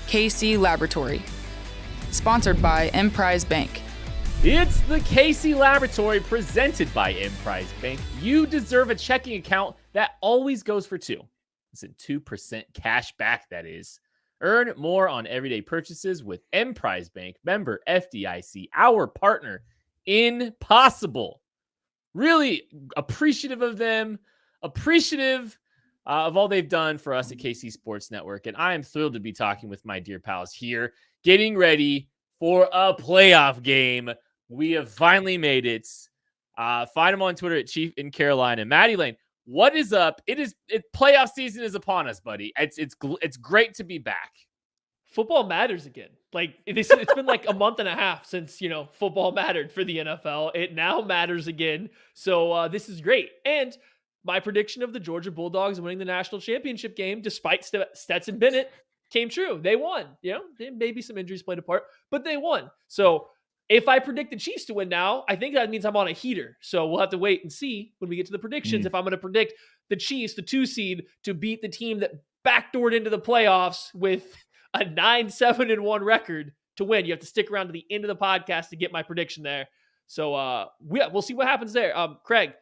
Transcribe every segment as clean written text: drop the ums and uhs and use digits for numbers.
KC Laboratory. Sponsored by Emprise Bank. It's the KC Laboratory presented by Emprise Bank. You deserve a checking account that always goes for two. Listen, 2% cash back, that is. Earn more on everyday purchases with Emprise Bank, member FDIC, our partner in Possible. Really appreciative of them, appreciative of all they've done for us at KC Sports Network. And I am thrilled to be talking with my dear pals here, getting ready for a playoff game. We have finally made it. Find them on Twitter at Chief in Carolina. Maddie Lane, what is up? Playoff season is upon us, buddy. It's great to be back. Football matters again. Like it's been like a month and a half since, football mattered for the NFL. It now matters again. So this is great. And my prediction of the Georgia Bulldogs winning the national championship game, despite Stetson Bennett, came true. They won. Maybe some injuries played a part, but they won. So if I predict the Chiefs to win now, I think that means I'm on a heater. So we'll have to wait and see when we get to the predictions if I'm going to predict the Chiefs, the 2 seed, to beat the team that backdoored into the playoffs with a 9-7-1 record to win. You have to stick around to the end of the podcast to get my prediction there. So we'll see what happens there. Craig,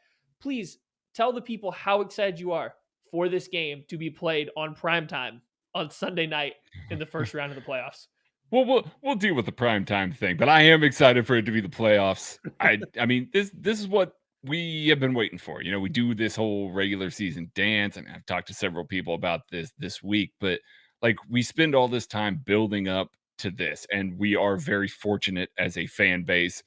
please tell the people how excited you are for this game to be played on primetime on Sunday night in the first round of the playoffs. Well, we'll deal with the primetime thing, but I am excited for it to be the playoffs. I mean, this is what we have been waiting for. We do this whole regular season dance. I mean, I've talked to several people about this week, but like we spend all this time building up to this, and we are very fortunate as a fan base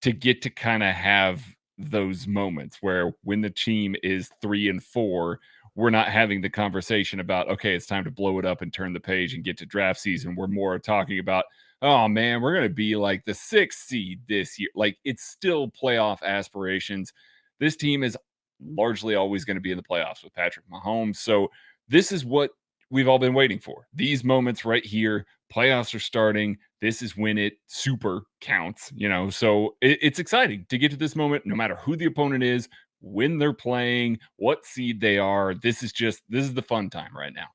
to get to kind of have those moments where when the team is 3-4, we're not having the conversation about, okay, it's time to blow it up and turn the page and get to draft season. We're more talking about, oh man, we're going to be like the 6th seed this year. Like it's still playoff aspirations. This team is largely always going to be in the playoffs with Patrick Mahomes. So this is what we've all been waiting for. These moments right here, playoffs are starting. This is when it super counts, so it's exciting to get to this moment, no matter who the opponent is, when they're playing, what seed they are. This is the fun time right now.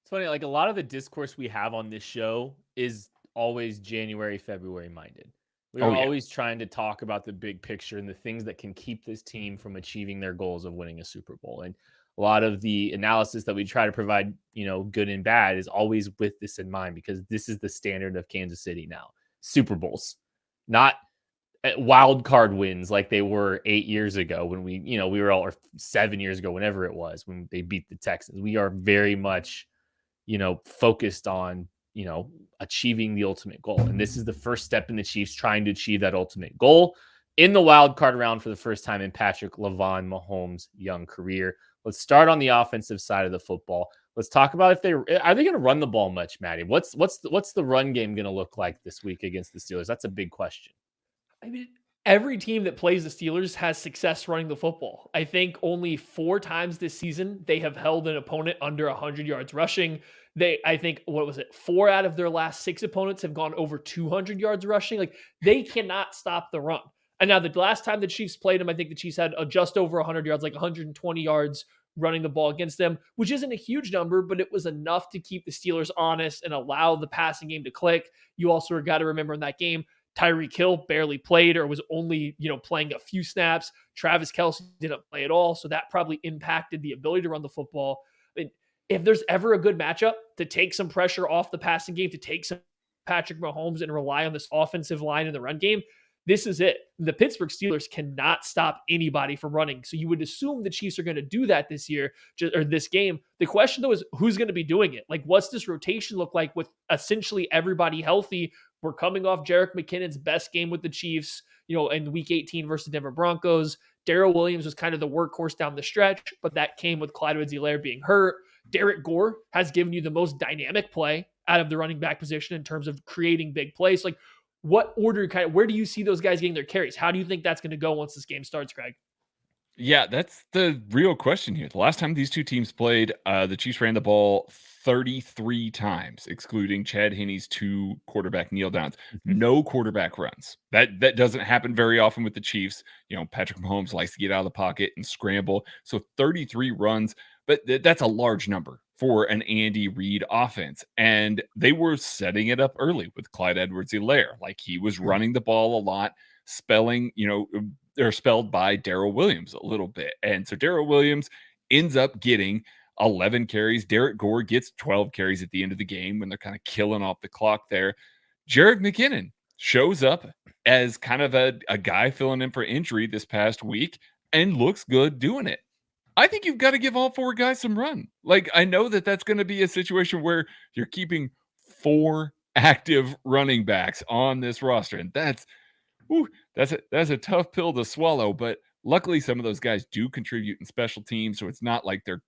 It's funny, like a lot of the discourse we have on this show is always January, February minded. We're always trying to talk about the big picture and the things that can keep this team from achieving their goals of winning a Super Bowl. And a lot of the analysis that we try to provide, good and bad, is always with this in mind, because this is the standard of Kansas City now. Super Bowls, not wild card wins like they were 8 years ago when we were all, or 7 years ago, whenever it was, when they beat the Texans. We are very much, focused on, achieving the ultimate goal. And this is the first step in the Chiefs trying to achieve that ultimate goal in the wild card round for the first time in Patrick LaVon Mahomes' young career. Let's start on the offensive side of the football. Let's talk about are they going to run the ball much, Maddie? What's the run game going to look like this week against the Steelers? That's a big question. I mean, every team that plays the Steelers has success running the football. I think only 4 times this season they have held an opponent under 100 yards rushing. 4 out of their last 6 opponents have gone over 200 yards rushing. Like, they cannot stop the run. And now the last time the Chiefs played them, I think the Chiefs had just over 100 yards, like 120 yards running the ball against them, which isn't a huge number, but it was enough to keep the Steelers honest and allow the passing game to click. You also got to remember in that game, Tyreek Hill barely played, or was only, playing a few snaps. Travis Kelce didn't play at all. So that probably impacted the ability to run the football. I mean, if there's ever a good matchup to take some pressure off the passing game, to take some Patrick Mahomes and rely on this offensive line in the run game, this is it. The Pittsburgh Steelers cannot stop anybody from running. So you would assume the Chiefs are going to do that this year, or this game. The question, though, is who's going to be doing it? Like, what's this rotation look like with essentially everybody healthy? We're coming off Jerick McKinnon's best game with the Chiefs, in Week 18 versus Denver Broncos. Darrell Williams was kind of the workhorse down the stretch, but that came with Clyde Edwards-Helaire being hurt. Derek Gore has given you the most dynamic play out of the running back position in terms of creating big plays. Like, what order, where do you see those guys getting their carries? How do you think that's going to go once this game starts, Greg? Yeah, that's the real question here. The last time these two teams played, the Chiefs ran the ball 33 times, excluding Chad Henne's 2 quarterback kneel downs. No quarterback runs. That doesn't happen very often with the Chiefs. Patrick Mahomes likes to get out of the pocket and scramble. So 33 runs, but that's a large number for an Andy Reid offense. And they were setting it up early with Clyde Edwards-Helaire. Like, he was running the ball a lot, spelled by Darrell Williams a little bit. And so Darrell Williams ends up getting 11 carries. Derek Gore gets 12 carries at the end of the game when they're kind of killing off the clock there. Jerick McKinnon shows up as kind of a guy filling in for injury this past week and looks good doing it. I think you've got to give all 4 guys some run. Like, I know that that's going to be a situation where you're keeping 4 active running backs on this roster, and that's a tough pill to swallow. But luckily, some of those guys do contribute in special teams, so it's not like they're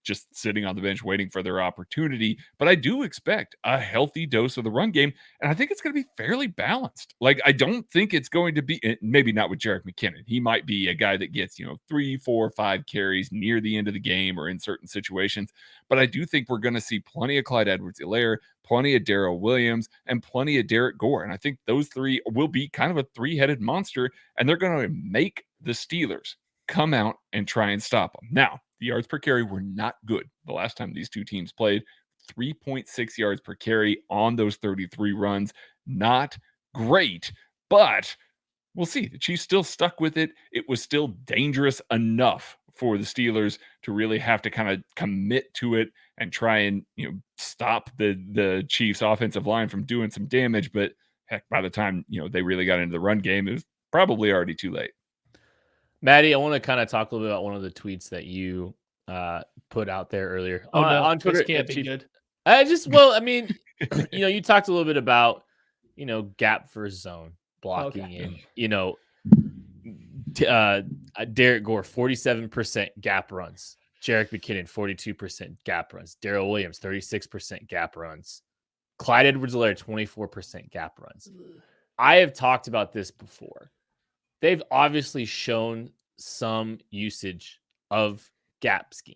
just sitting on the bench waiting for their opportunity. But I do expect a healthy dose of the run game, and I think it's going to be fairly balanced. Like, I don't think it's going to be, maybe not with Jerick McKinnon. He might be a guy that gets 3, 4, 5 carries near the end of the game or in certain situations. But I do think we're going to see plenty of Clyde Edwards-Helaire, plenty of Darrell Williams, and plenty of Derek Gore. And I think those 3 will be kind of a 3-headed monster, and they're going to make the Steelers come out and try and stop them. Now, the yards per carry were not good the last time these 2 teams played. 3.6 yards per carry on those 33 runs. Not great, but we'll see. The Chiefs still stuck with it. It was still dangerous enough for the Steelers to really have to kind of commit to it and try and stop the Chiefs offensive line from doing some damage. But heck, by the time they really got into the run game, it was probably already too late. Maddie, I want to kind of talk a little bit about one of the tweets that you put out there earlier on Twitter. This can't be good. You talked a little bit about gap versus zone blocking, and Derek Gore 47% gap runs, Jerick McKinnon 42% gap runs, Darrell Williams 36% gap runs, Clyde Edwards-Helaire 24% gap runs. I have talked about this before. They've obviously shown some usage of gap scheme.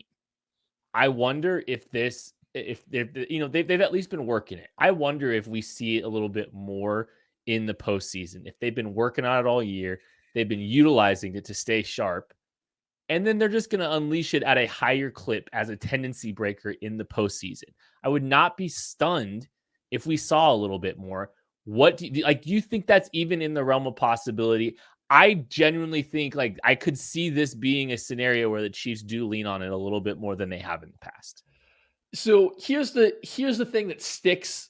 I wonder if they've at least been working it. I wonder if we see it a little bit more in the postseason. If they've been working on it all year, they've been utilizing it to stay sharp, and then they're just going to unleash it at a higher clip as a tendency breaker in the postseason. I would not be stunned if we saw a little bit more. What do you think that's even in the realm of possibility? I genuinely think I could see this being a scenario where the Chiefs do lean on it a little bit more than they have in the past. So here's the thing that sticks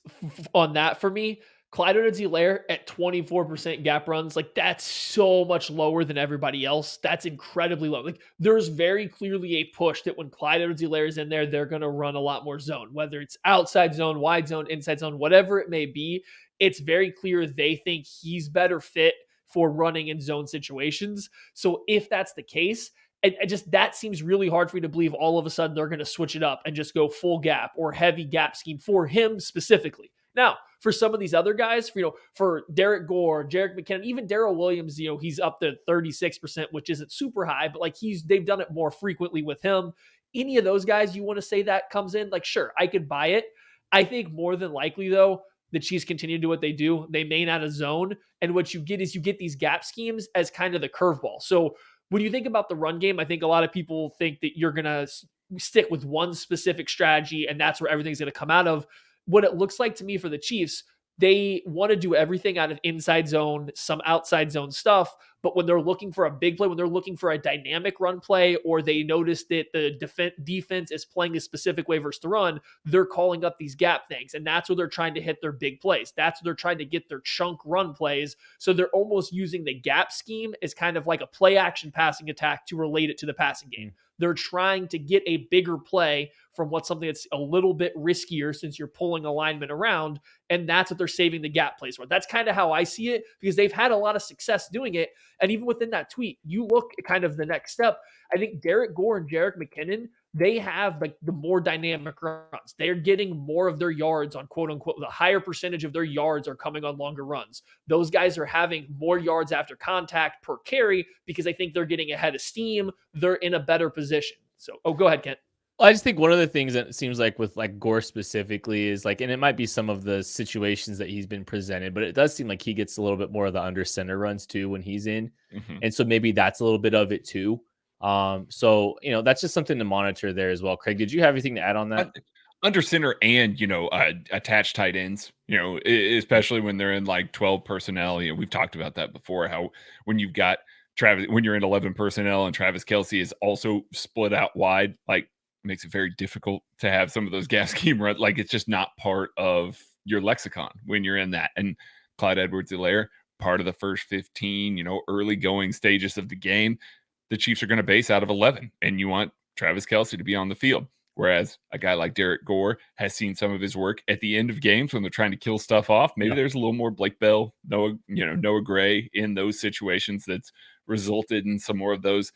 on that for me. Clyde Edwards-Helaire at 24% gap runs, that's so much lower than everybody else. That's incredibly low. There's very clearly a push that when Clyde Edwards-Helaire is in there, they're going to run a lot more zone, whether it's outside zone, wide zone, inside zone, whatever it may be. It's very clear they think he's better fit for running in zone situations. So if that's the case, that seems really hard for me to believe all of a sudden they're going to switch it up and just go full gap or heavy gap scheme for him specifically. Now, for some of these other guys, for Derek Gore, Jerick McKinnon, even Darrell Williams, he's up to 36%, which isn't super high, but they've done it more frequently with him. Any of those guys you want to say that comes in, sure, I could buy it. I think more than likely, though, the Chiefs continue to do what they do. They main out of zone, and what you get is these gap schemes as kind of the curveball. So when you think about the run game, I think a lot of people think that you're going to stick with one specific strategy, and that's where everything's going to come out of. What it looks like to me for the Chiefs, they want to do everything out of inside zone, some outside zone stuff. But when they're looking for a big play, when they're looking for a dynamic run play, or they notice that the defense is playing a specific way versus the run, they're calling up these gap things. And that's where they're trying to hit their big plays. That's where they're trying to get their chunk run plays. So they're almost using the gap scheme as kind of like a play action passing attack to relate it to the passing game. They're trying to get a bigger play from something that's a little bit riskier since you're pulling a lineman around. And that's what they're saving the gap plays for. That's kind of how I see it, because they've had a lot of success doing it. And even within that tweet, you look at kind of the next step. I think Derek Gore and Jerick McKinnon, they have the more dynamic runs. They're getting more of their yards on quote unquote, the higher percentage of their yards are coming on longer runs. Those guys are having more yards after contact per carry because I think they're getting ahead of steam. They're in a better position. So, go ahead, Kent. I just think one of the things that seems like with Gore specifically is and it might be some of the situations that he's been presented, but it does seem like he gets a little bit more of the under center runs too when he's in. Mm-hmm. And so maybe that's a little bit of it too. So, that's just something to monitor there as well. Craig, did you have anything to add on that? under center and, attached tight ends, especially when they're in like 12 personnel. We've talked about that before, how when you've got when you're in 11 personnel and Travis Kelce is also split out wide, like makes it very difficult to have some of those gap scheme runs. Like it's just not part of your lexicon when you're in that. And Clyde Edwards-Helaire, part of the first 15, early going stages of the game, the Chiefs are going to base out of 11, and you want Travis Kelce to be on the field. Whereas a guy like Derek Gore has seen some of his work at the end of games when they're trying to kill stuff off. Maybe there's a little more Blake Bell, Noah Gray in those situations that's resulted in some more of those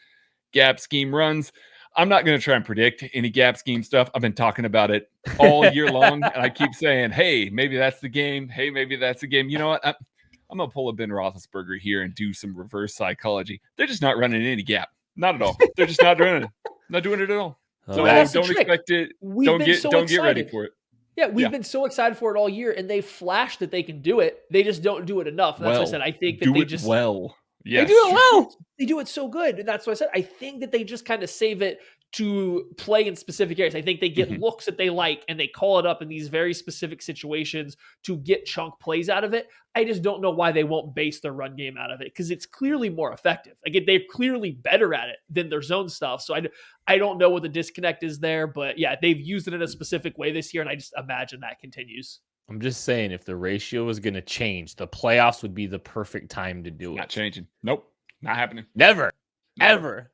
gap scheme runs. I'm not going to try and predict any gap scheme stuff. I've been talking about it all year long, and I keep saying, hey, maybe that's the game. Hey, maybe that's the game. You know what? I'm going to pull a Ben Roethlisberger here and do some reverse psychology. They're just not running any gap. Not at all. They're just not doing it. Not doing it at all. So don't expect it. Don't get ready for it. Yeah, we've been so excited for it all year, and they flashed that they can do it. They just don't do it enough. And that's what I said. I think that they just well. Yes. They do it well. They do it so good. And that's what I said. I think that they just kind of save it to play in specific areas. I think they get looks that they like, and they call it up in these very specific situations to get chunk plays out of it. I just don't know why they won't base their run game out of it, because it's clearly more effective. Like, they're clearly better at it than their zone stuff. So I don't know what the disconnect is there, but yeah, they've used it in a specific way this year, and I just imagine that continues. I'm just saying, if the ratio is going to change, the playoffs would be the perfect time to do it. Not changing. Nope. Not happening. Never. Ever.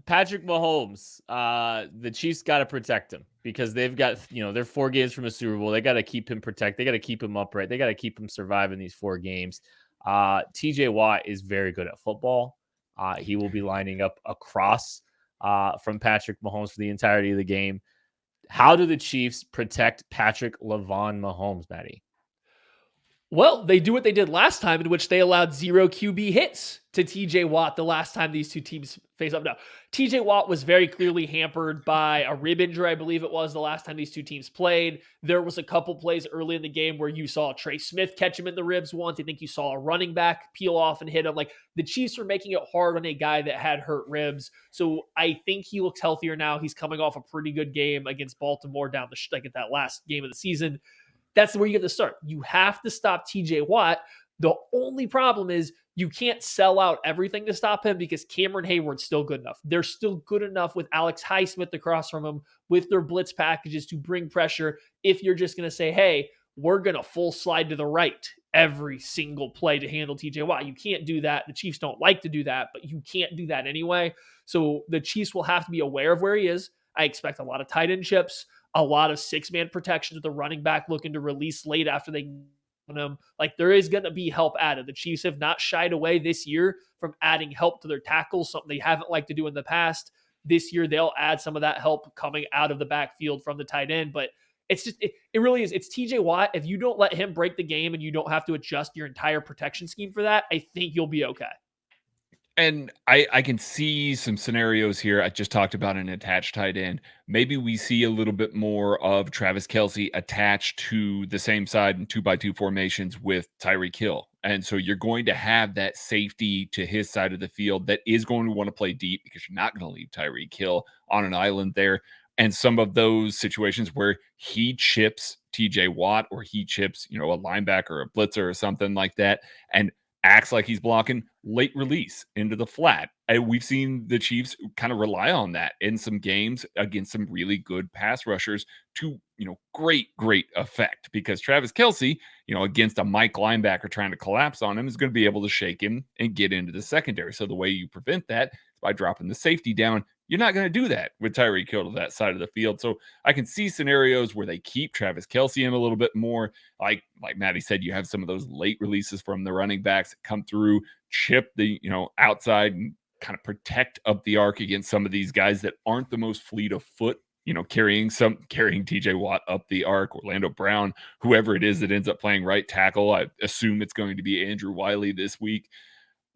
Patrick Mahomes, the Chiefs got to protect him, because they've got, they're 4 games from a Super Bowl. They got to keep him protected. They got to keep him upright. They got to keep him surviving these 4 games. TJ Watt is very good at football. He will be lining up across from Patrick Mahomes for the entirety of the game. How do the Chiefs protect Patrick LeVon Mahomes, Maddie? Well, they do what they did last time, in which they allowed 0 QB hits to TJ Watt the last time these two teams face up. Now, TJ Watt was very clearly hampered by a rib injury, I believe it was, the last time these two teams played. There was a couple plays early in the game where you saw Trey Smith catch him in the ribs once. I think you saw a running back peel off and hit him. Like, the Chiefs were making it hard on a guy that had hurt ribs. So I think he looks healthier now. He's coming off a pretty good game against Baltimore down the at that last game of the season. That's where you get to start. You have to stop TJ Watt. The only problem is you can't sell out everything to stop him, because Cameron Hayward's still good enough. They're still good enough with Alex Highsmith across from him with their blitz packages to bring pressure. If you're just going to say, hey, we're going to full slide to the right every single play to handle TJ Watt, you can't do that. The Chiefs don't like to do that, but you can't do that anyway. So the Chiefs will have to be aware of where he is. I expect a lot of tight end chips, a lot of 6-man protection with the running back looking to release late after they on him. Like, there is going to be help added. The Chiefs have not shied away this year from adding help to their tackles, something they haven't liked to do in the past. This year, they'll add some of that help coming out of the backfield from the tight end. But it's just, it really is. It's TJ Watt. If you don't let him break the game and you don't have to adjust your entire protection scheme for that, I think you'll be okay. And I can see some scenarios here. I just talked about an attached tight end. Maybe we see a little bit more of Travis Kelce attached to the same side in 2x2 formations with Tyreek Hill. And so you're going to have that safety to his side of the field that is going to want to play deep, because you're not going to leave Tyreek Hill on an island there. And some of those situations where he chips TJ Watt, or he chips, a linebacker or a blitzer or something like that, and acts like he's blocking, late release into the flat. And we've seen the Chiefs kind of rely on that in some games against some really good pass rushers to, great effect, because Travis Kelce, against a Mike linebacker trying to collapse on him, is going to be able to shake him and get into the secondary. So the way you prevent that is by dropping the safety down. You're not going to do that with Tyreek Hill to that side of the field. So I can see scenarios where they keep Travis Kelce in a little bit more. Like Maddie said, you have some of those late releases from the running backs that come through, chip the, outside, and kind of protect up the arc against some of these guys that aren't the most fleet of foot, carrying TJ Watt up the arc, Orlando Brown, whoever it is that ends up playing right tackle. I assume it's going to be Andrew Wiley this week.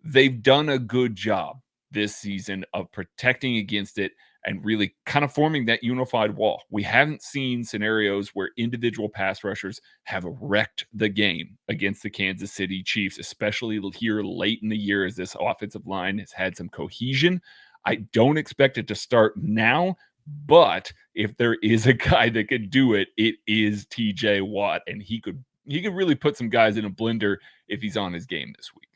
They've done a good job this season of protecting against it and really kind of forming that unified wall. We haven't seen scenarios where individual pass rushers have wrecked the game against the Kansas City Chiefs, especially here late in the year as this offensive line has had some cohesion. I don't expect it to start now, But if there is a guy that could do it, it is TJ Watt, and he could really put some guys in a blender if he's on his game this week.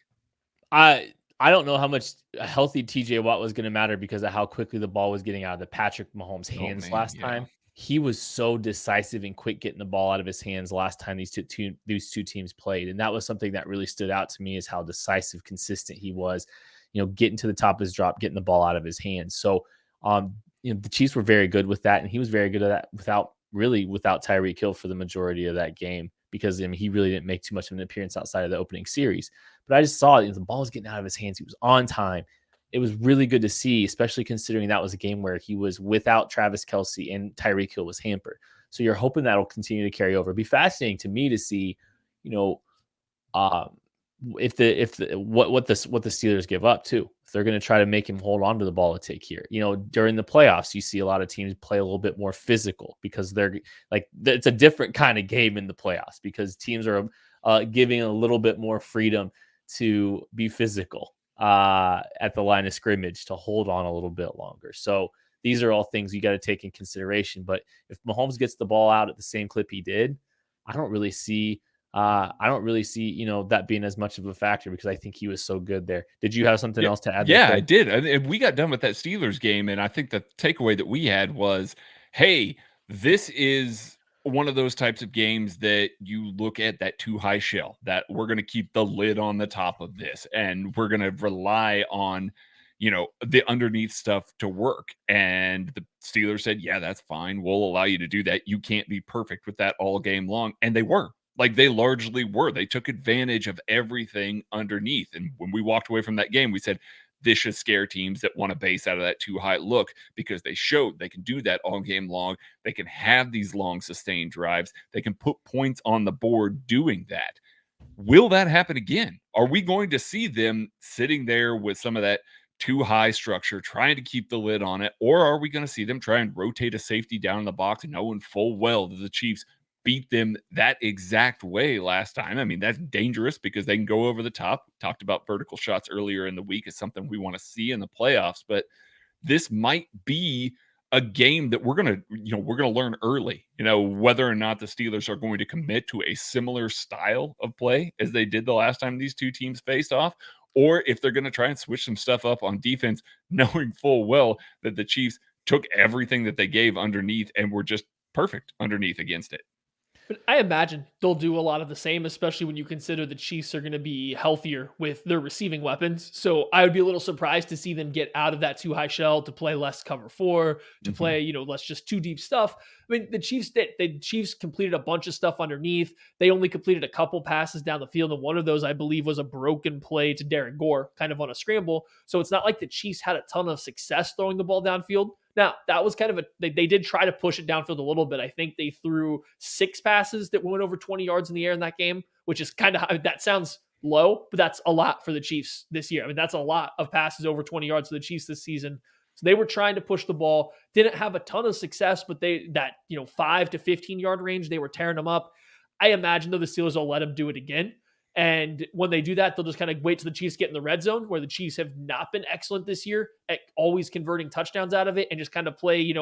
I don't know how much a healthy TJ Watt was going to matter because of how quickly the ball was getting out of the Patrick Mahomes hands last time. He was so decisive and quick getting the ball out of his hands last time these two teams played. And that was something that really stood out to me, is how decisive, consistent he was, getting to the top of his drop, getting the ball out of his hands. So, the Chiefs were very good with that. And he was very good at that without Tyreek Hill for the majority of that game, because he really didn't make too much of an appearance outside of the opening series. But I just saw the ball was getting out of his hands. He was on time. It was really good to see, especially considering that was a game where he was without Travis Kelce and Tyreek Hill was hampered. So you're hoping that'll continue to carry over. It'd be fascinating to me to see, what the Steelers give up too. If they're going to try to make him hold on to the ball a tick here. During the playoffs, you see a lot of teams play a little bit more physical because they're like, it's a different kind of game in the playoffs because teams are giving a little bit more freedom to be physical at the line of scrimmage, to hold on a little bit longer. So these are all things you got to take in consideration. But if Mahomes gets the ball out at the same clip he did, I don't really see that being as much of a factor, because I think he was so good there. Did you have something else to add? Yeah, I did. We got done with that Steelers game, and I think the takeaway that we had was, hey, this is one of those types of games that you look at that too high shell, that we're going to keep the lid on the top of this, and we're going to rely on, the underneath stuff to work. And the Steelers said, yeah, that's fine. We'll allow you to do that. You can't be perfect with that all game long. And they were. Like, they largely were. They took advantage of everything underneath. And when we walked away from that game, we said, this should scare teams that want to base out of that too high look, because they showed they can do that all game long. They can have these long sustained drives. They can put points on the board doing that. Will that happen again? Are we going to see them sitting there with some of that too high structure, trying to keep the lid on it? Or are we going to see them try and rotate a safety down in the box, knowing full well that the Chiefs beat them that exact way last time? I mean, that's dangerous because they can go over the top. Talked about vertical shots earlier in the week as something we want to see in the playoffs, but this might be a game that we're going to learn early, whether or not the Steelers are going to commit to a similar style of play as they did the last time these two teams faced off, or if they're going to try and switch some stuff up on defense, knowing full well that the Chiefs took everything that they gave underneath and were just perfect underneath against it. But I imagine they'll do a lot of the same, especially when you consider the Chiefs are going to be healthier with their receiving weapons. So I would be a little surprised to see them get out of that too high shell to play less cover 4, to play, less just too deep stuff. I mean, the Chiefs completed a bunch of stuff underneath. They only completed a couple passes down the field, and one of those, I believe, was a broken play to Darren Gore, kind of on a scramble. So it's not like the Chiefs had a ton of success throwing the ball downfield. Now, that was kind of they did try to push it downfield a little bit. I think they threw 6 passes that went over 20 yards in the air in that game, which is kind of, that sounds low, but that's a lot for the Chiefs this year. I mean, that's a lot of passes over 20 yards for the Chiefs this season. So they were trying to push the ball, didn't have a ton of success, but that 5 to 15 yard range, they were tearing them up. I imagine though the Steelers will let them do it again. And when they do that, they'll just kind of wait till the Chiefs get in the red zone, where the Chiefs have not been excellent this year at always converting touchdowns out of it, and just kind of play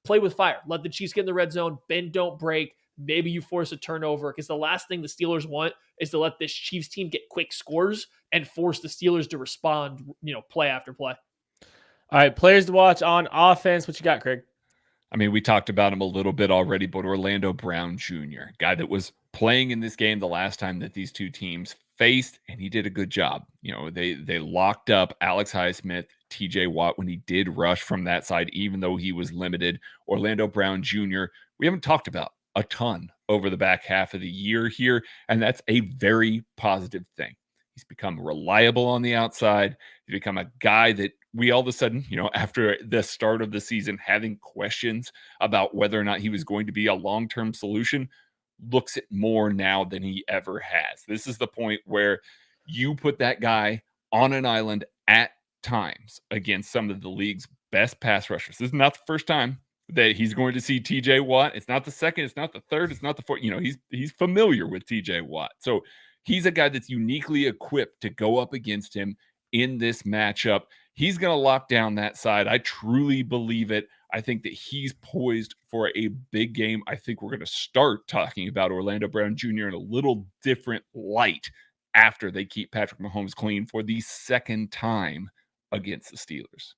with fire. Let the Chiefs get in the red zone, bend, don't break. Maybe you force a turnover, because the last thing the Steelers want is to let this Chiefs team get quick scores and force the Steelers to respond, play after play. All right, players to watch on offense. What you got, Craig? I mean, we talked about him a little bit already, but Orlando Brown Jr., guy that was playing in this game the last time that these two teams faced, and he did a good job. They locked up Alex Highsmith, TJ Watt when he did rush from that side, even though he was limited. Orlando Brown Jr., we haven't talked about a ton over the back half of the year here, and that's a very positive thing. He's become reliable on the outside. He's become a guy that we all of a sudden, after the start of the season, having questions about whether or not he was going to be a long-term solution, looks at more now than he ever has. This is the point where you put that guy on an island at times against some of the league's best pass rushers. This is not the first time that he's going to see TJ Watt. It's not the second, it's not the third, it's not the fourth. He's familiar with TJ Watt. So he's a guy that's uniquely equipped to go up against him in this matchup. He's going to lock down that side. I truly believe it. I think that he's poised for a big game. I think we're going to start talking about Orlando Brown Jr. in a little different light after they keep Patrick Mahomes clean for the second time against the Steelers.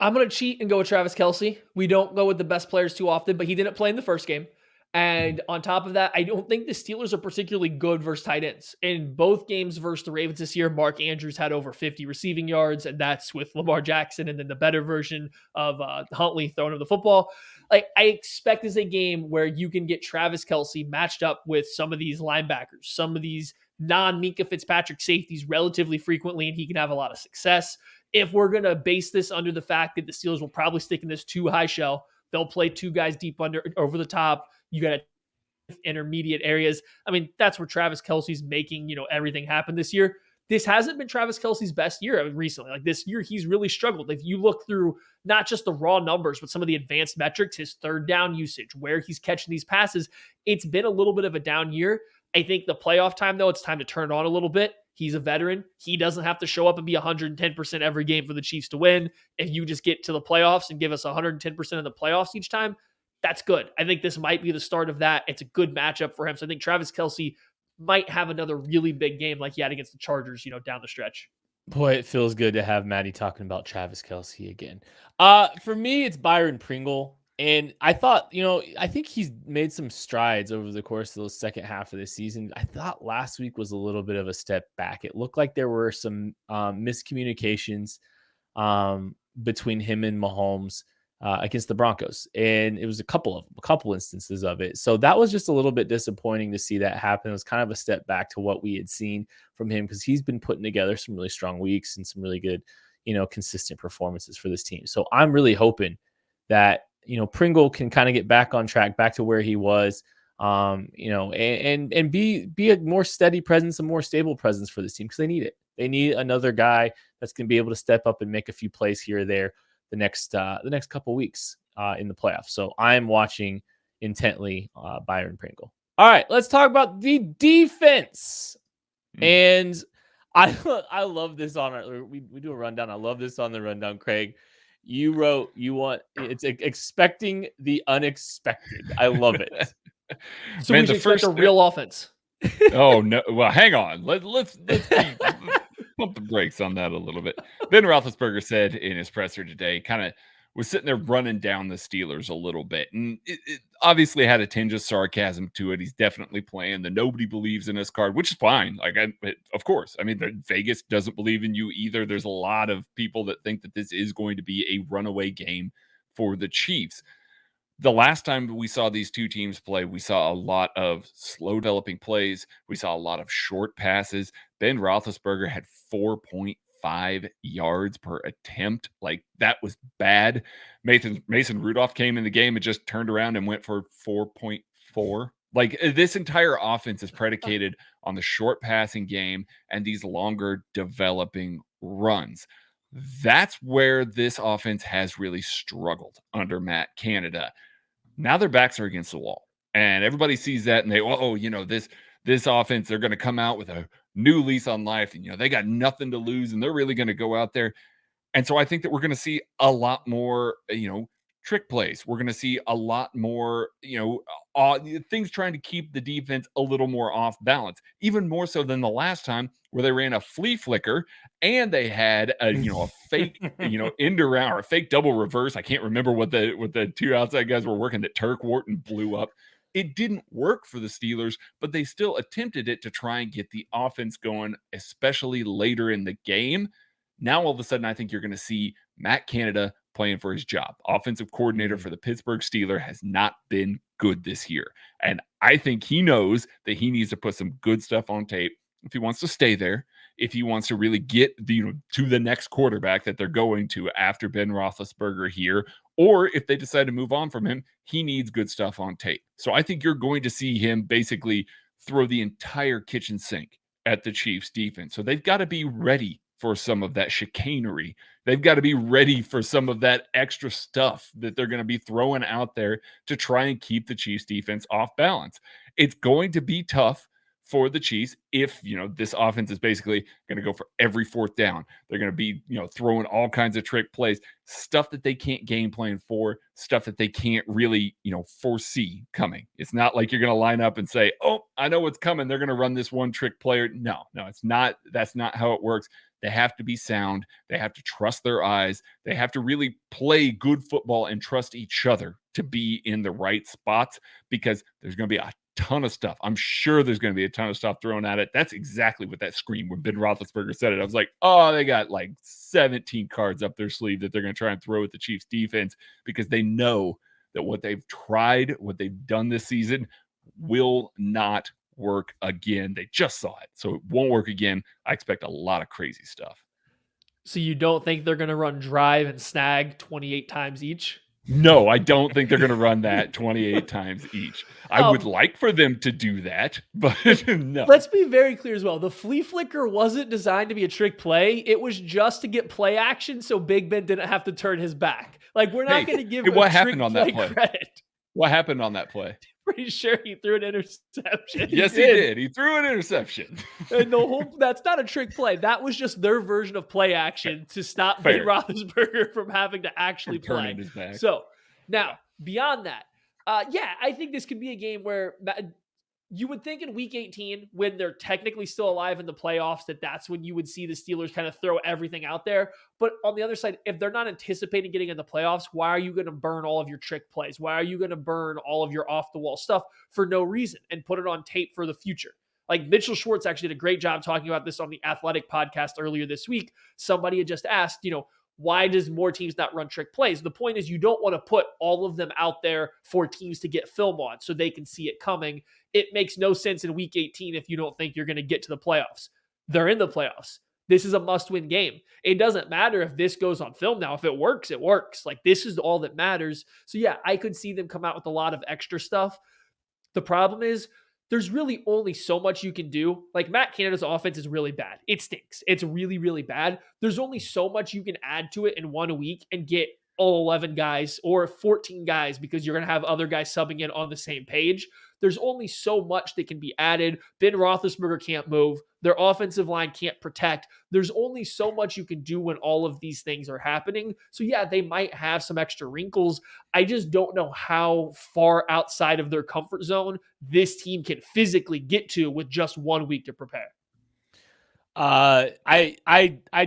I'm going to cheat and go with Travis Kelce. We don't go with the best players too often, but he didn't play in the first game. And on top of that, I don't think the Steelers are particularly good versus tight ends. In both games versus the Ravens this year, Mark Andrews had over 50 receiving yards, and that's with Lamar Jackson and then the better version of Huntley throwing him the football. Like, I expect this a game where you can get Travis Kelce matched up with some of these linebackers, some of these non-Minka Fitzpatrick safeties relatively frequently, and he can have a lot of success. If we're going to base this under the fact that the Steelers will probably stick in this too high shell, they'll play two guys deep over the top. You got intermediate areas. I mean, that's where Travis Kelce's making, everything happen this year. This hasn't been Travis Kelce's best year recently. Like this year, he's really struggled. If you look through not just the raw numbers, but some of the advanced metrics, his third down usage, where he's catching these passes, it's been a little bit of a down year. I think the playoff time, though, it's time to turn it on a little bit. He's a veteran. He doesn't have to show up and be 110% every game for the Chiefs to win. If you just get to the playoffs and give us 110% of the playoffs each time, that's good. I think this might be the start of that. It's a good matchup for him. So I think Travis Kelce might have another really big game like he had against the Chargers, down the stretch. Boy, it feels good to have Maddie talking about Travis Kelce again. For me, it's Byron Pringle. And I thought, I think he's made some strides over the course of the second half of the season. I thought last week was a little bit of a step back. It looked like there were some miscommunications between him and Mahomes against the Broncos. And it was a couple instances of it. So that was just a little bit disappointing to see that happen. It was kind of a step back to what we had seen from him because he's been putting together some really strong weeks and some really good, consistent performances for this team. So I'm really hoping that, Pringle can kind of get back on track, back to where he was, and be a more steady presence, a more stable presence for this team because they need it. They need another guy that's going to be able to step up and make a few plays here or there the next couple weeks in the playoffs. So I'm watching intently Byron Pringle. All right, let's talk about the defense. And I love this we do a rundown. I love this on the rundown, Craig. You wrote it's expecting the unexpected. I love it. So we should expect a real offense. Oh no! Well, hang on. Let's pump the brakes on that a little bit. Ben Roethlisberger said in his presser today, kind of was sitting there running down the Steelers a little bit, and it obviously had a tinge of sarcasm to it. He's definitely playing the nobody believes in us card, which is fine. Of course, I mean, Vegas doesn't believe in you either. There's a lot of people that think that this is going to be a runaway game for the Chiefs. The last time we saw these two teams play, we saw a lot of slow developing plays. We saw a lot of short passes. Ben Roethlisberger had 4.5 yards per attempt. Like, that was bad. Mason Rudolph came in the game and just turned around and went for 4.4. Like, this entire offense is predicated on the short passing game and these longer developing runs. That's where this offense has really struggled under Matt Canada. Now their backs are against the wall, and everybody sees that, and this offense, they're going to come out with a new lease on life, and they got nothing to lose, and they're really going to go out there. And so I think that we're going to see a lot more, trick plays. We're going to see a lot more, things trying to keep the defense a little more off balance, even more so than the last time where they ran a flea flicker and they had a fake, end around or a fake double reverse. I can't remember what the two outside guys were working that Turk Wharton blew up. It didn't work for the Steelers, but they still attempted it to try and get the offense going, especially later in the game. Now, all of a sudden, I think you're going to see Matt Canada playing for his job. Offensive coordinator for the Pittsburgh Steelers has not been good this year. And I think he knows that he needs to put some good stuff on tape if he wants to stay there, if he wants to really get to the next quarterback that they're going to after Ben Roethlisberger here, or if they decide to move on from him, he needs good stuff on tape. So I think you're going to see him basically throw the entire kitchen sink at the Chiefs defense. So they've got to be ready for some of that chicanery. They've got to be ready for some of that extra stuff that they're going to be throwing out there to try and keep the Chiefs defense off balance. It's going to be tough for the Chiefs if, this offense is basically going to go for every fourth down. They're going to be, throwing all kinds of trick plays, stuff that they can't game plan for, stuff that they can't really, foresee coming. It's not like you're going to line up and say, oh, I know what's coming. They're going to run this one trick player. No, it's not. That's not how it works. They have to be sound. They have to trust their eyes. They have to really play good football and trust each other to be in the right spots, because there's going to be a ton of stuff. I'm sure there's going to be a ton of stuff thrown at it. That's exactly what that scream when Ben Roethlisberger said it. I was like, oh, they got like 17 cards up their sleeve that they're going to try and throw at the Chiefs defense, because they know that what they've tried, what they've done this season will not work again. They just saw it, so it won't work again. I expect a lot of crazy stuff. So you don't think they're going to run drive and snag 28 times each? No, I don't think they're going to run that 28 times each. I would like for them to do that, but no. Let's be very clear as well. The flea flicker wasn't designed to be a trick play. It was just to get play action so Big Ben didn't have to turn his back. Like, we're not going to give him what happened on that play credit. What happened on that play? Pretty sure he threw an interception. Yes, he did. He threw an interception. And that's not a trick play. That was just their version of play action to stop Ben Roethlisberger from having to actually play. His back. So now, beyond that, I think this could be a game where you would think in week 18, when they're technically still alive in the playoffs, that's when you would see the Steelers kind of throw everything out there. But on the other side, if they're not anticipating getting in the playoffs, why are you going to burn all of your trick plays? Why are you going to burn all of your off-the-wall stuff for no reason and put it on tape for the future? Like, Mitchell Schwartz actually did a great job talking about this on the Athletic podcast earlier this week. Somebody had just asked, why does more teams not run trick plays? The point is, you don't want to put all of them out there for teams to get film on so they can see it coming. It makes no sense in week 18 if you don't think you're going to get to the playoffs. They're in the playoffs. This is a must-win game. It doesn't matter if this goes on film now. If it works, it works. Like, this is all that matters. So yeah, I could see them come out with a lot of extra stuff. The problem is, there's really only so much you can do. Like, Matt Canada's offense is really bad. It stinks. It's really, really bad. There's only so much you can add to it in 1 week and get all 11 guys or 14 guys, because you're going to have other guys subbing in on the same page. There's only so much that can be added. Ben Roethlisberger can't move. Their offensive line can't protect. There's only so much you can do when all of these things are happening. So yeah, they might have some extra wrinkles. I just don't know how far outside of their comfort zone this team can physically get to with just 1 week to prepare. I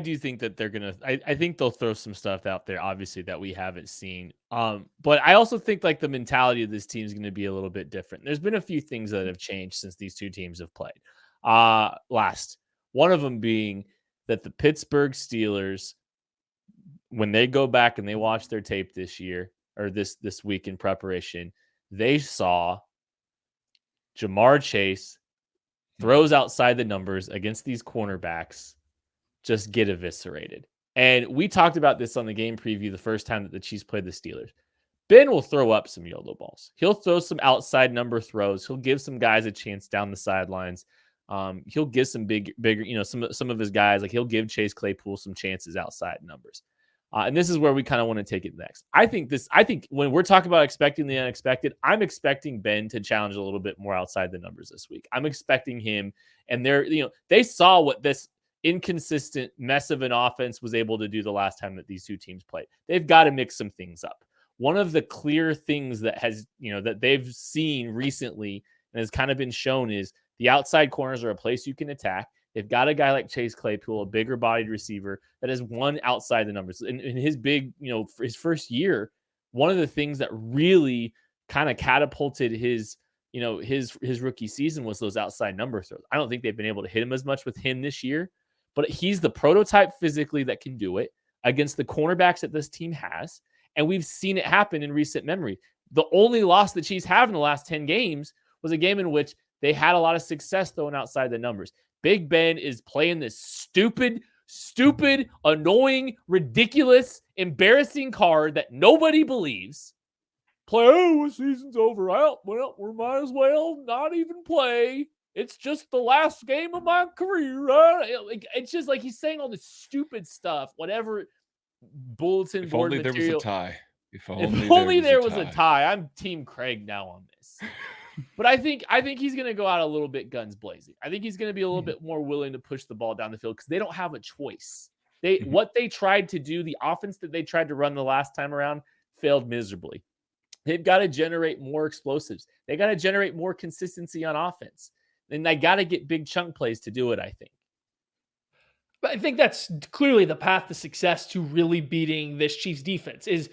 do think that they're gonna. I think they'll throw some stuff out there, obviously, that we haven't seen. But I also think like the mentality of this team is going to be a little bit different. There's been a few things that have changed since these two teams have played. Last one of them being that the Pittsburgh Steelers, when they go back and they watch their tape this year or this week in preparation, they saw Jamar Chase throws outside the numbers against these cornerbacks just get eviscerated. And we talked about this on the game preview the first time that the Chiefs played the Steelers. Ben will throw up some YOLO balls. He'll throw some outside number throws. He'll give some guys a chance down the sidelines. He'll give some bigger, some of his guys, like he'll give Chase Claypool some chances outside numbers. And this is where we kind of want to take it next. I think when we're talking about expecting the unexpected, I'm expecting Ben to challenge a little bit more outside the numbers this week. I'm expecting him, and they saw what this inconsistent mess of an offense was able to do the last time that these two teams played. They've got to mix some things up. One of the clear things that has, that they've seen recently and has kind of been shown is the outside corners are a place you can attack. They've got a guy like Chase Claypool, a bigger bodied receiver that has won outside the numbers. In his big, for his first year, one of the things that really kind of catapulted his rookie season was those outside number throws. I don't think they've been able to hit him as much with him this year, but he's the prototype physically that can do it against the cornerbacks that this team has. And we've seen it happen in recent memory. The only loss the Chiefs have in the last 10 games was a game in which they had a lot of success throwing outside the numbers. Big Ben is playing this stupid, annoying, ridiculous, embarrassing card that nobody believes. Season's over. Well, we might as well not even play. It's just the last game of my career. It's just like he's saying all this stupid stuff, whatever bulletin board material. If only there was a tie. If only there was a tie. I'm Team Craig now on this. But I think he's going to go out a little bit guns blazing. I think he's going to be a little bit more willing to push the ball down the field because they don't have a choice. What they tried to do, the offense that they tried to run the last time around failed miserably. They've got to generate more explosives. They got to generate more consistency on offense. And they got to get big chunk plays to do it, I think. But I think that's clearly the path to success to really beating this Chiefs defense is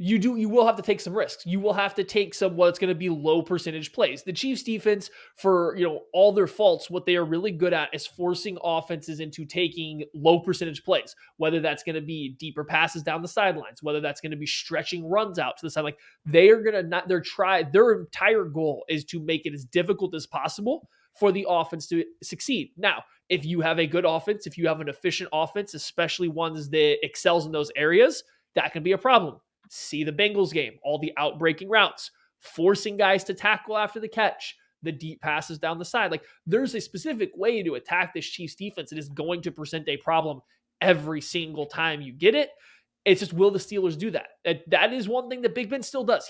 you will have to take some risks. You will have to take some what's going to be low percentage plays. The Chiefs defense, for all their faults, what they are really good at is forcing offenses into taking low percentage plays, whether that's going to be deeper passes down the sidelines, whether that's going to be stretching runs out to the side. Like they are going to their entire goal is to make it as difficult as possible for the offense to succeed. Now, if you have a good offense, if you have an efficient offense, especially ones that excels in those areas, that can be a problem. See the Bengals game, all the outbreaking routes, forcing guys to tackle after the catch, the deep passes down the side. Like there's a specific way to attack this Chiefs defense that is going to present a problem every single time you get it. It's just, will the Steelers do that? That is one thing that Big Ben still does.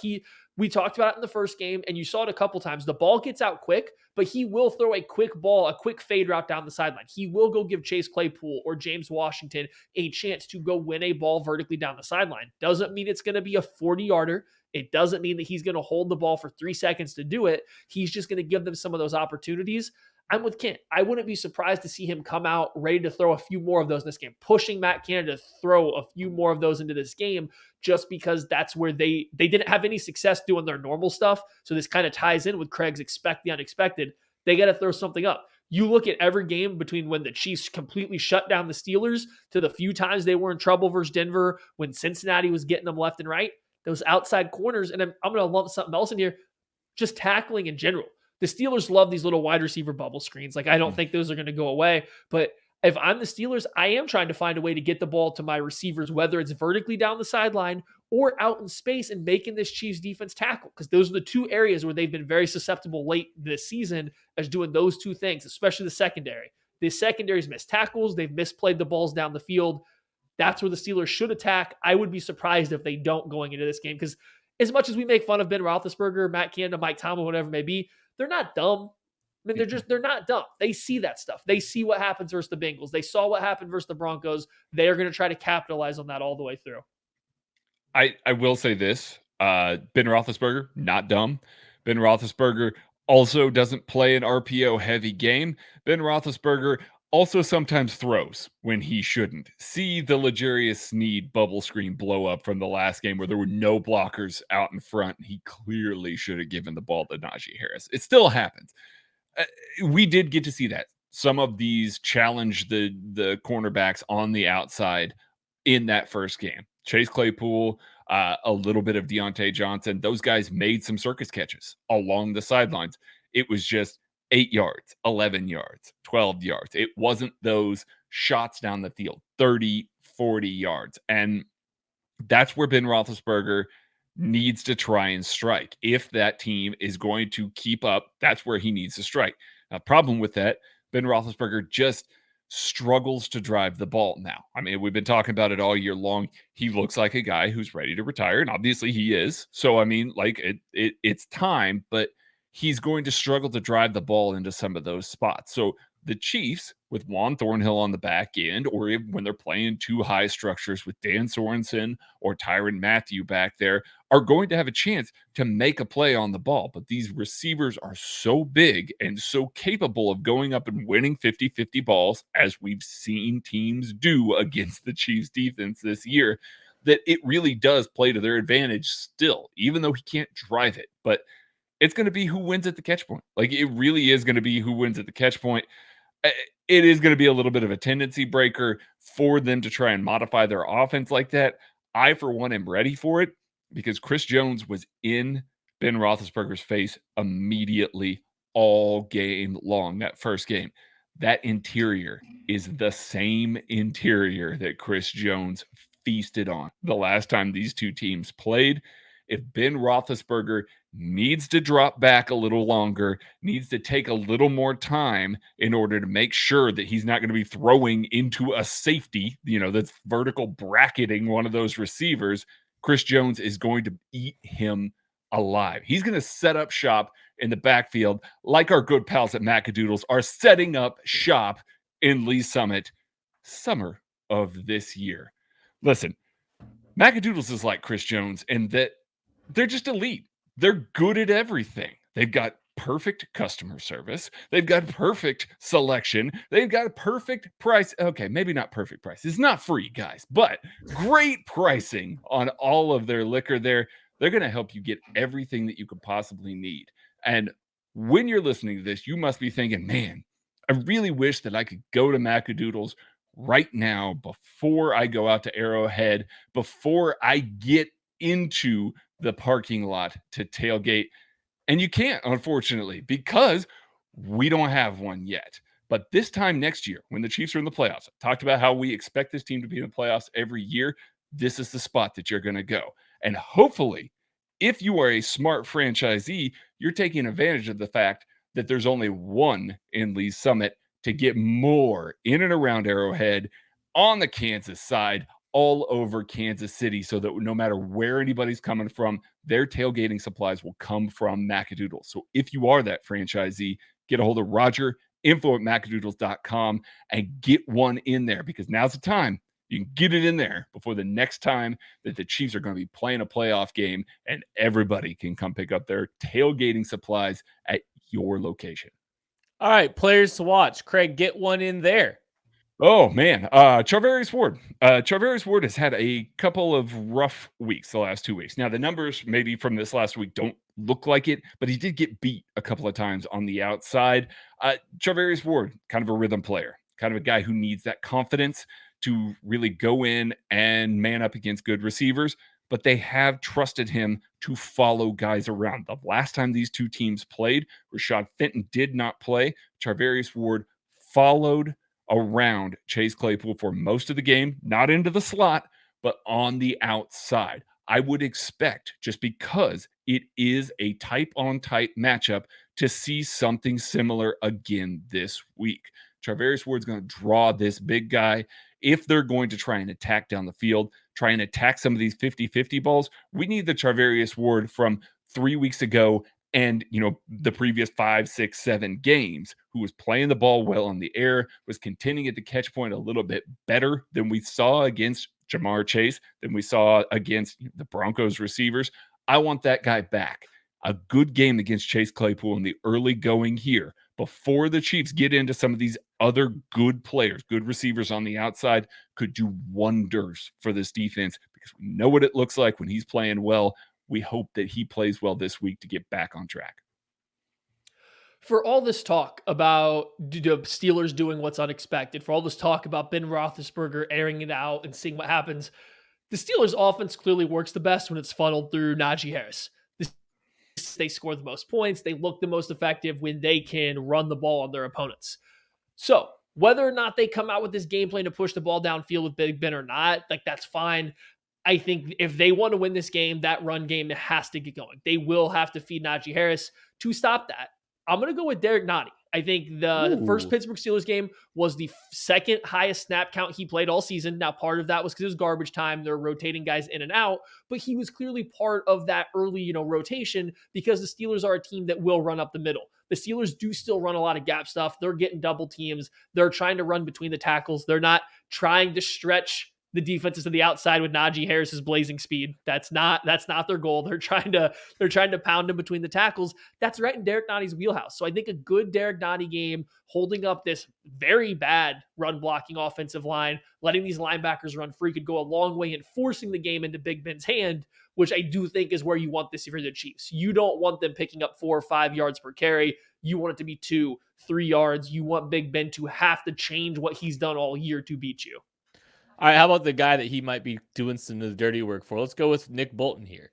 We talked about it in the first game, and you saw it a couple times. The ball gets out quick, but he will throw a quick ball, a quick fade route down the sideline. He will go give Chase Claypool or James Washington a chance to go win a ball vertically down the sideline. Doesn't mean it's going to be a 40-yarder. It doesn't mean that he's going to hold the ball for 3 seconds to do it. He's just going to give them some of those opportunities. I'm with Kent. I wouldn't be surprised to see him come out ready to throw a few more of those in this game, pushing Matt Canada to throw a few more of those into this game, just because that's where they didn't have any success doing their normal stuff. So this kind of ties in with Craig's expect the unexpected. They got to throw something up. You look at every game between when the Chiefs completely shut down the Steelers to the few times they were in trouble versus Denver, when Cincinnati was getting them left and right, those outside corners, and I'm going to lump something else in here, just tackling in general. The Steelers love these little wide receiver bubble screens. Like, I don't think those are going to go away. But if I'm the Steelers, I am trying to find a way to get the ball to my receivers, whether it's vertically down the sideline or out in space and making this Chiefs defense tackle. Because those are the two areas where they've been very susceptible late this season as doing those two things, especially the secondary. The secondary's missed tackles. They've misplayed the balls down the field. That's where the Steelers should attack. I would be surprised if they don't going into this game, because as much as we make fun of Ben Roethlisberger, Matt Canada, Mike Tomlin, whatever it may be, they're not dumb. I mean, they're not dumb. They see that stuff. They see what happens versus the Bengals. They saw what happened versus the Broncos. They are going to try to capitalize on that all the way through. I will say this. Ben Roethlisberger, not dumb. Ben Roethlisberger also doesn't play an RPO-heavy game. Ben Roethlisberger also sometimes throws when he shouldn't. See the L'Jarius Sneed bubble screen blow up from the last game where there were no blockers out in front. He clearly should have given the ball to Najee Harris. It still happens. We did get to see that. Some of these challenge the cornerbacks on the outside in that first game. Chase Claypool, a little bit of Deontay Johnson. Those guys made some circus catches along the sidelines. It was just 8 yards, 11 yards, 12 yards. It wasn't those shots down the field, 30, 40 yards. And that's where Ben Roethlisberger needs to try and strike. If that team is going to keep up, that's where he needs to strike. A problem with that, Ben Roethlisberger just struggles to drive the ball now. I mean, we've been talking about it all year long. He looks like a guy who's ready to retire, and obviously he is. So, I mean, like it's time, but he's going to struggle to drive the ball into some of those spots. So the Chiefs, with Juan Thornhill on the back end, or when they're playing two high structures with Dan Sorensen or Tyrann Mathieu back there, are going to have a chance to make a play on the ball. But these receivers are so big and so capable of going up and winning 50-50 balls, as we've seen teams do against the Chiefs defense this year, that it really does play to their advantage still, even though he can't drive it. But it's going to be who wins at the catch point. Like, it really is going to be who wins at the catch point. It is going to be a little bit of a tendency breaker for them to try and modify their offense like that. I, for one, am ready for it, because Chris Jones was in Ben Roethlisberger's face immediately all game long, that first game. That interior is the same interior that Chris Jones feasted on the last time these two teams played. If Ben Roethlisberger needs to drop back a little longer, needs to take a little more time in order to make sure that he's not going to be throwing into a safety, that's vertical bracketing one of those receivers, Chris Jones is going to eat him alive. He's going to set up shop in the backfield like our good pals at Macadoodles are setting up shop in Lee Summit summer of this year. Listen, Macadoodles is like Chris Jones in that they're just elite. They're good at everything. They've got perfect customer service. They've got perfect selection. They've got a perfect price. Okay, maybe not perfect price. It's not free, guys, but great pricing on all of their liquor there. They're going to help you get everything that you could possibly need. And when you're listening to this, you must be thinking, man, I really wish that I could go to Macadoodles right now before I go out to Arrowhead, before I get into the parking lot to tailgate. And you can't, unfortunately, because we don't have one yet. But this time next year, when the Chiefs are in the playoffs, I talked about how we expect this team to be in the playoffs every year. This is the spot that you're going to go. And hopefully, if you are a smart franchisee, you're taking advantage of the fact that there's only one in Lee's Summit to get more in and around Arrowhead on the Kansas side, all over Kansas City, so that no matter where anybody's coming from, their tailgating supplies will come from Macadoodles. So if you are that franchisee, get a hold of Roger, info@macadoodles.com, and get one in there, because now's the time. You can get it in there before the next time that the Chiefs are going to be playing a playoff game, and everybody can come pick up their tailgating supplies at your location. All right, players to watch. Craig, get one in there. Oh, man. Charvarius Ford. Charvarius Ford has had a couple of rough weeks the last 2 weeks. Now, the numbers maybe from this last week don't look like it, but he did get beat a couple of times on the outside. Charvarius Ford, kind of a rhythm player, kind of a guy who needs that confidence to really go in and man up against good receivers, but they have trusted him to follow guys around. The last time these two teams played, Rashad Fenton did not play. Charvarius Ward followed around Chase Claypool for most of the game, not into the slot, but on the outside. I would expect, just because it is a type-on-type matchup, to see something similar again this week. Charvarius Ward's going to draw this big guy. If they're going to try and attack down the field, try and attack some of these 50-50 balls, we need the Charvarius Ward from 3 weeks ago and, the previous 5, 6, 7 games, who was playing the ball well in the air, was contending at the catch point a little bit better than we saw against Jamar Chase, than we saw against the Broncos receivers. I want that guy back. A good game against Chase Claypool in the early going here, before the Chiefs get into some of these other good players, good receivers on the outside, could do wonders for this defense, because we know what it looks like when he's playing well. We hope that he plays well this week to get back on track. For all this talk about the Steelers doing what's unexpected, for all this talk about Ben Roethlisberger airing it out and seeing what happens, the Steelers' offense clearly works the best when it's funneled through Najee Harris. They score the most points. They look the most effective when they can run the ball on their opponents. So whether or not they come out with this game plan to push the ball downfield with Big Ben or not, that's fine. I think if they want to win this game, that run game has to get going. They will have to feed Najee Harris to stop that. I'm going to go with Derek Nottie. I think the first Pittsburgh Steelers game was the second highest snap count he played all season. Now, part of that was because it was garbage time. They're rotating guys in and out, but he was clearly part of that early, rotation, because the Steelers are a team that will run up the middle. The Steelers do still run a lot of gap stuff. They're getting double teams. They're trying to run between the tackles. They're not trying to stretch the defenses to the outside with Najee Harris's blazing speed. That's not their goal. They're trying to pound him between the tackles. That's right in Derek Nottie's wheelhouse. So I think a good Derek Nottie game, holding up this very bad run blocking offensive line, letting these linebackers run free, could go a long way in forcing the game into Big Ben's hand, which I do think is where you want this for the Chiefs. You don't want them picking up 4 or 5 yards per carry. You want it to be 2, 3 yards. You want Big Ben to have to change what he's done all year to beat you. All right, how about the guy that he might be doing some of the dirty work for? Let's go with Nick Bolton here.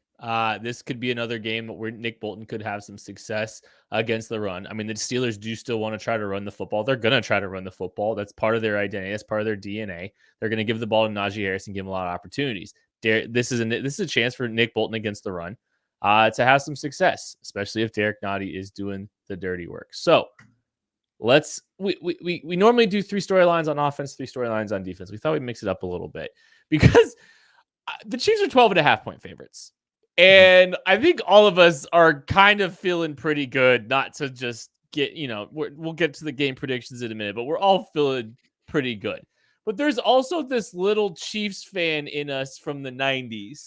This could be another game where Nick Bolton could have some success against the run. I mean, the Steelers do still want to try to run the football. They're going to try to run the football. That's part of their identity. That's part of their DNA. They're going to give the ball to Najee Harris and give him a lot of opportunities. This is a chance for Nick Bolton against the run to have some success, especially if Derek Nottie is doing the dirty work. So we normally do 3 storylines on offense, 3 storylines on defense. We thought we'd mix it up a little bit because the Chiefs are 12.5 point favorites. And I think all of us are kind of feeling pretty good, not to just get, we'll get to the game predictions in a minute, but we're all feeling pretty good. But there's also this little Chiefs fan in us from the 90s.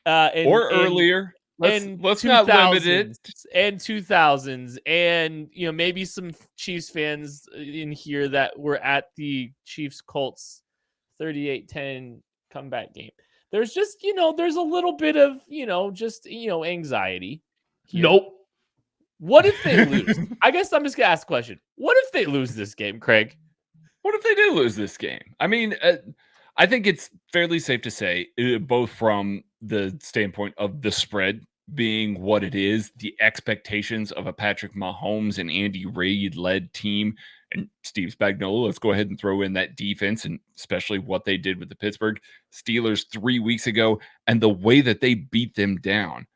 Or earlier. Let's not limit it. And 2000s. And, maybe some Chiefs fans in here that were at the Chiefs-Colts 38-10 comeback game. There's just, there's a little bit of, anxiety here. Nope. What if they lose? I guess I'm just going to ask a question. What if they lose this game, Craig? What if they do lose this game? I mean, I think it's fairly safe to say, both from the standpoint of the spread being what it is, the expectations of a Patrick Mahomes and Andy Reid-led team, and Steve Spagnuolo, let's go ahead and throw in that defense, and especially what they did with the Pittsburgh Steelers 3 weeks ago, and the way that they beat them down.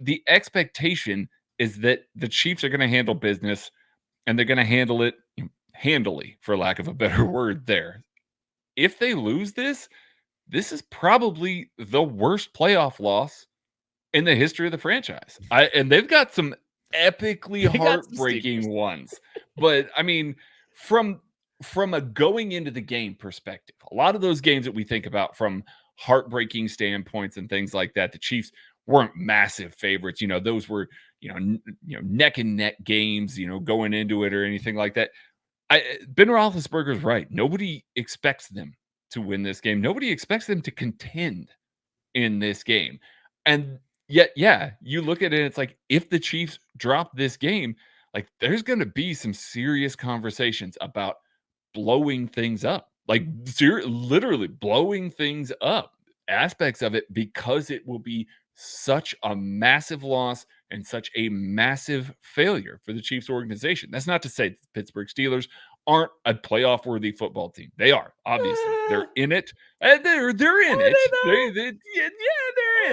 The expectation is that the Chiefs are going to handle business, and they're going to handle it handily, for lack of a better word there. If they lose this is probably the worst playoff loss in the history of the franchise. And they've got some epically heartbreaking ones. But I mean, from a going into the game perspective, a lot of those games that we think about from heartbreaking standpoints and things like that, the Chiefs weren't massive favorites. Those were, neck and neck games, going into it or anything like that. Ben Roethlisberger's right. Nobody expects them to win this game. Nobody expects them to contend in this game. And yet, yeah, you look at it and it's like, if the Chiefs drop this game, like there's going to be some serious conversations about blowing things up, like literally blowing things up, aspects of it, because it will be such a massive loss and such a massive failure for the Chiefs organization. That's not to say the Pittsburgh Steelers aren't a playoff-worthy football team. They are, obviously. They're in it. And they're in it. They're in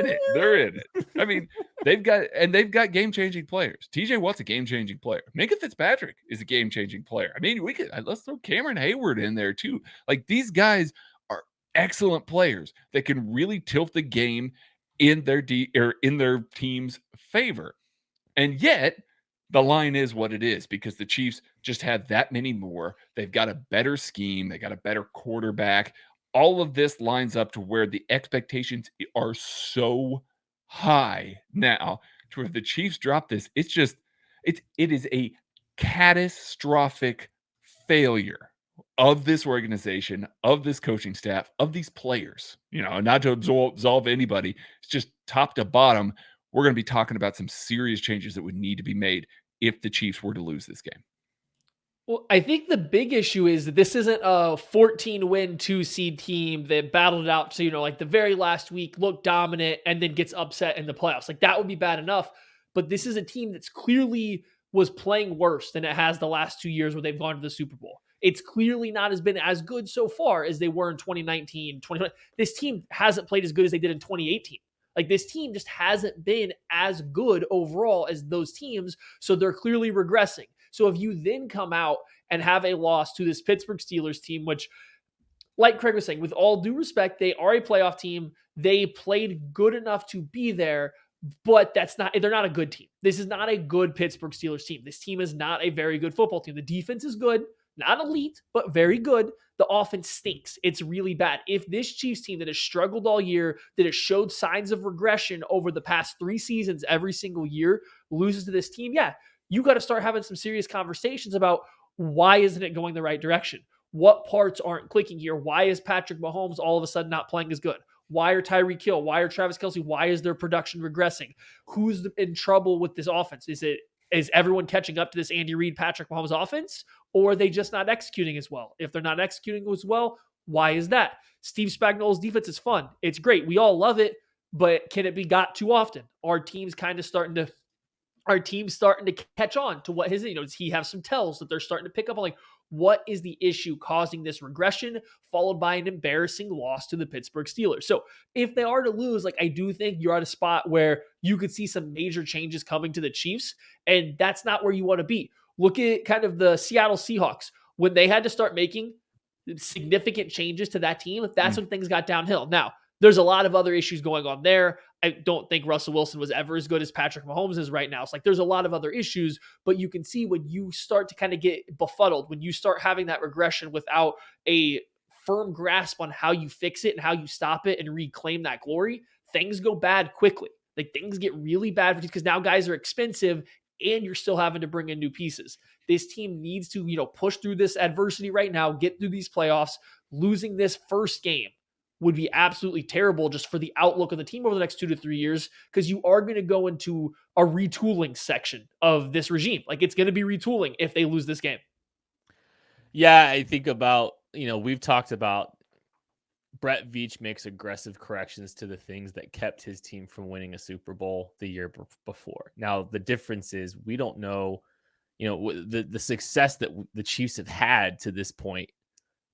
it. They're in it. I mean, they've got game-changing players. TJ Watt's a game-changing player. Minka Fitzpatrick is a game-changing player. I mean, let's throw Cameron Hayward in there too. Like, these guys are excellent players that can really tilt the game in their team's favor. And yet, the line is what it is, because the Chiefs just have that many more. They've got a better scheme. They got a better quarterback. All of this lines up to where the expectations are so high now to where the Chiefs drop this. It is a catastrophic failure of this organization, of this coaching staff, of these players, not to absolve anybody. It's just top to bottom. We're going to be talking about some serious changes that would need to be made if the Chiefs were to lose this game. Well, I think the big issue is that this isn't a 14-win 2-seed team that battled it out to, like the very last week, looked dominant, and then gets upset in the playoffs. Like, that would be bad enough. But this is a team that's clearly was playing worse than it has the last 2 years where they've gone to the Super Bowl. It's clearly not been as good so far as they were in 2019, 2020. This team hasn't played as good as they did in 2018. Like, this team just hasn't been as good overall as those teams, so they're clearly regressing. So if you then come out and have a loss to this Pittsburgh Steelers team, which, like Craig was saying, with all due respect, they are a playoff team. They played good enough to be there, but they're not a good team. This is not a good Pittsburgh Steelers team. This team is not a very good football team. The defense is good, not elite, but very good. The offense stinks. It's really bad. If this Chiefs team that has struggled all year, that has showed signs of regression over the past 3 seasons every single year, loses to this team, yeah, you got to start having some serious conversations about why isn't it going the right direction? What parts aren't clicking here? Why is Patrick Mahomes all of a sudden not playing as good? Why are Tyreek Hill? Why are Travis Kelce? Why is their production regressing? Who's in trouble with this offense? Is everyone catching up to this Andy Reid, Patrick Mahomes offense? Or are they just not executing as well? If they're not executing as well, why is that? Steve Spagnuolo's defense is fun. It's great. We all love it, but can it be got too often? Our team's starting to catch on to what his, does he have some tells that they're starting to pick up on? Like, what is the issue causing this regression, followed by an embarrassing loss to the Pittsburgh Steelers? So if they are to lose, like, I do think you're at a spot where you could see some major changes coming to the Chiefs, and that's not where you want to be. Look at kind of the Seattle Seahawks. When they had to start making significant changes to that team, that's when things got downhill. Now, There's a lot of other issues going on there. I don't think Russell Wilson was ever as good as Patrick Mahomes is right now. It's like there's a lot of other issues, but you can see when you start to kind of get befuddled, when you start having that regression without a firm grasp on how you fix it and how you stop it and reclaim that glory, things go bad quickly. Like things get really bad because now guys are expensive and you're still having to bring in new pieces. This team needs to, push through this adversity right now, get through these playoffs. Losing this first game would be absolutely terrible just for the outlook of the team over the next 2 to 3 years, because you are going to go into a retooling section of this regime. Like it's going to be retooling if they lose this game. Yeah, I think about, we've talked about Brett Veach makes aggressive corrections to the things that kept his team from winning a Super Bowl the year before. Now, the difference is we don't know, the success that the Chiefs have had to this point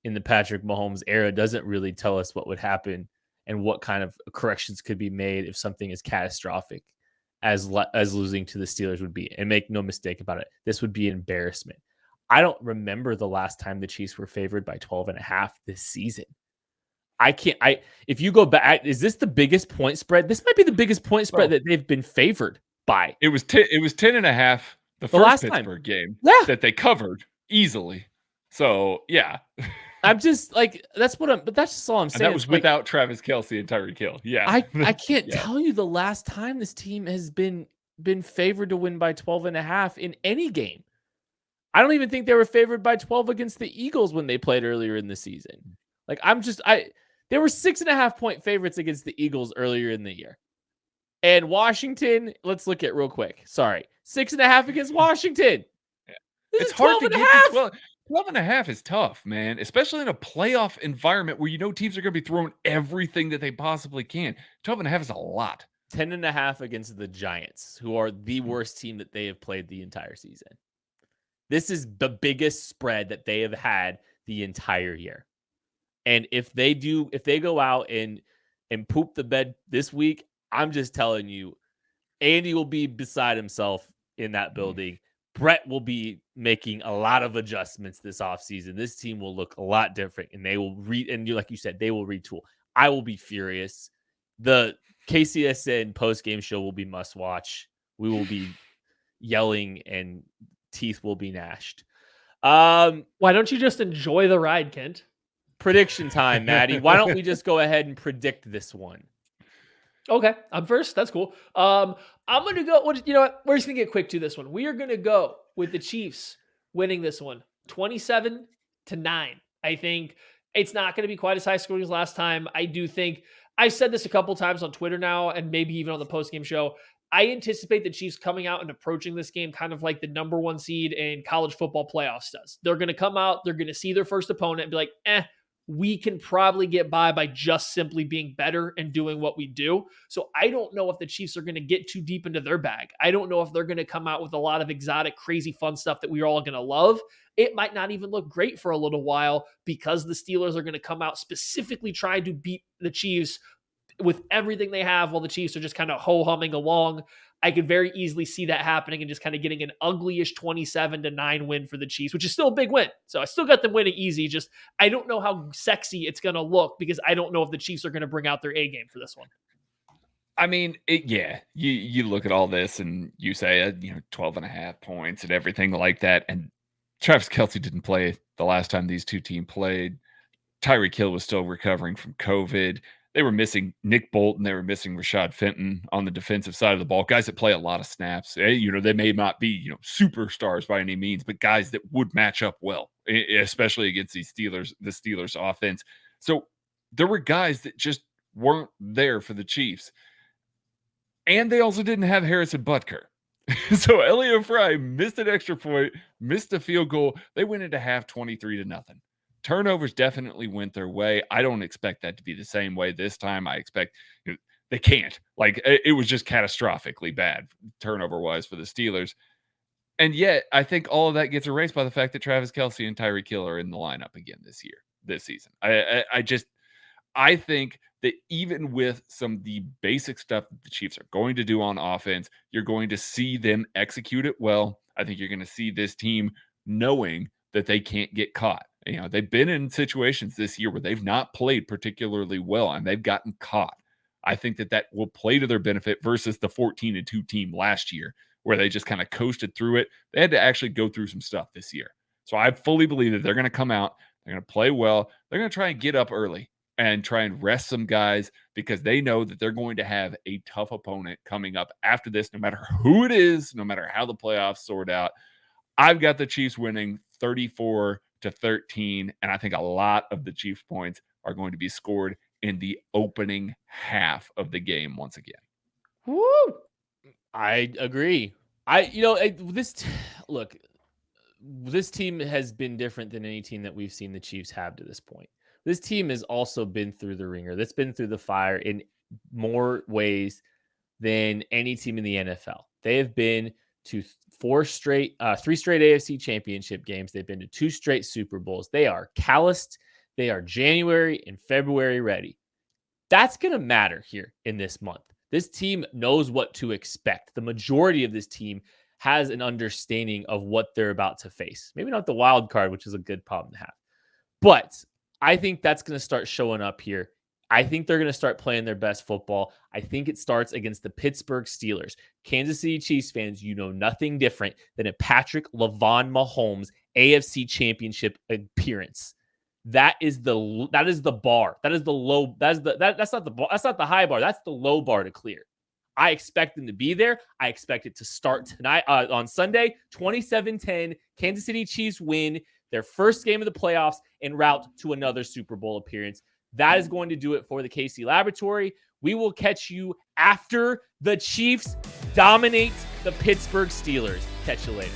in the Patrick Mahomes era doesn't really tell us what would happen and what kind of corrections could be made if something as catastrophic as losing to the Steelers would be. And make no mistake about it, this would be an embarrassment. I don't remember the last time the Chiefs were favored by 12.5 this season. If you go back, is this the biggest point spread? This might be the biggest point spread that they've been favored by. It was 10.5 the first last Pittsburgh game that they covered easily. So yeah. I'm just like, that's just all I'm saying. And that was without Travis Kelce and Tyreek Hill. Yeah. I can't tell you the last time this team has been favored to win by 12.5 in any game. I don't even think they were favored by 12 against the Eagles when they played earlier in the season. Like they were 6.5 point favorites against the Eagles earlier in the year. And Washington, let's look at real quick. Sorry. 6.5 against Washington. Yeah. It's hard to get to 12. 12.5 is tough, man, especially in a playoff environment where teams are going to be throwing everything that they possibly can. 12.5 is a lot. 10.5 against the Giants, who are the worst team that they have played the entire season. This is the biggest spread that they have had the entire year. And if they go out and poop the bed this week, I'm just telling you, Andy will be beside himself in that building. Brett will be making a lot of adjustments this offseason. This team will look a lot different, and they will like you said, they will retool. I will be furious. The KCSN post-game show will be must watch. We will be yelling and teeth will be gnashed. Why don't you just enjoy the ride, Kent? Prediction time, Maddie. Why don't we just go ahead and predict this one? Okay, I'm first. That's cool. I'm going to go. You know what? We're just going to get quick to this one. We are going to go with the Chiefs winning this one 27-9. I think it's not going to be quite as high scoring as last time. I do think I've said this a couple times on Twitter now, and maybe even on the post-game show. I anticipate the Chiefs coming out and approaching this game kind of like the number 1 seed in college football playoffs does. They're going to come out, they're going to see their first opponent and be like, we can probably get by just simply being better and doing what we do. So I don't know if the Chiefs are going to get too deep into their bag. I don't know if they're going to come out with a lot of exotic, crazy, fun stuff that we're all going to love. It might not even look great for a little while because the Steelers are going to come out specifically trying to beat the Chiefs with everything they have while the Chiefs are just kind of ho-humming along. I could very easily see that happening and just kind of getting an ugly-ish 27-9 win for the Chiefs, which is still a big win. So I still got them winning easy. Just I don't know how sexy it's going to look because I don't know if the Chiefs are going to bring out their A game for this one. I mean, you look at all this and you say, 12.5 points and everything like that. And Travis Kelce didn't play the last time these two teams played. Tyreek Hill was still recovering from COVID. They were missing Nick Bolton. They were missing Rashad Fenton on the defensive side of the ball. Guys that play a lot of snaps. They may not be, superstars by any means, but guys that would match up well, especially against the Steelers offense. So there were guys that just weren't there for the Chiefs. And they also didn't have Harrison Butker. So Elliott Fry missed an extra point, missed a field goal. They went into half 23-0. Turnovers definitely went their way. I don't expect that to be the same way this time. I expect they can't. Like, it was just catastrophically bad turnover-wise for the Steelers. And yet, I think all of that gets erased by the fact that Travis Kelce and Tyreek Hill are in the lineup again this season. I think that even with some of the basic stuff that the Chiefs are going to do on offense, you're going to see them execute it well. I think you're going to see this team knowing that they can't get caught. You know, they've been in situations this year where they've not played particularly well and they've gotten caught. I think that will play to their benefit versus the 14-2 team last year where they just kind of coasted through it. They had to actually go through some stuff this year. So I fully believe that they're going to come out, they're going to play well, they're going to try and get up early and try and rest some guys because they know that they're going to have a tough opponent coming up after this, no matter who it is, no matter how the playoffs sort out. I've got the Chiefs winning 34-13, and I think a lot of the Chiefs points are going to be scored in the opening half of the game once again. Woo! I agree. This team has been different than any team that we've seen the Chiefs have to this point. This team has also been through the ringer. That's been through the fire in more ways than any team in the NFL. They have been to three straight AFC championship games. They've been to 2 straight Super Bowls. They are calloused. They are January and February ready. That's going to matter here in this month. This team knows what to expect. The majority of this team has an understanding of what they're about to face. Maybe not the wild card, which is a good problem to have. But I think that's going to start showing up here. I think they're going to start playing their best football. I think it starts against the Pittsburgh Steelers. Kansas City Chiefs fans, you know nothing different than a Patrick LeVon Mahomes AFC Championship appearance. That is the bar. That is the low. That's not the bar. That's not the high bar. That's the low bar to clear. I expect them to be there. I expect it to start tonight on Sunday, 27-10. Kansas City Chiefs win their first game of the playoffs en route to another Super Bowl appearance. That is going to do it for the KC Laboratory. We will catch you after the Chiefs dominate the Pittsburgh Steelers. Catch you later.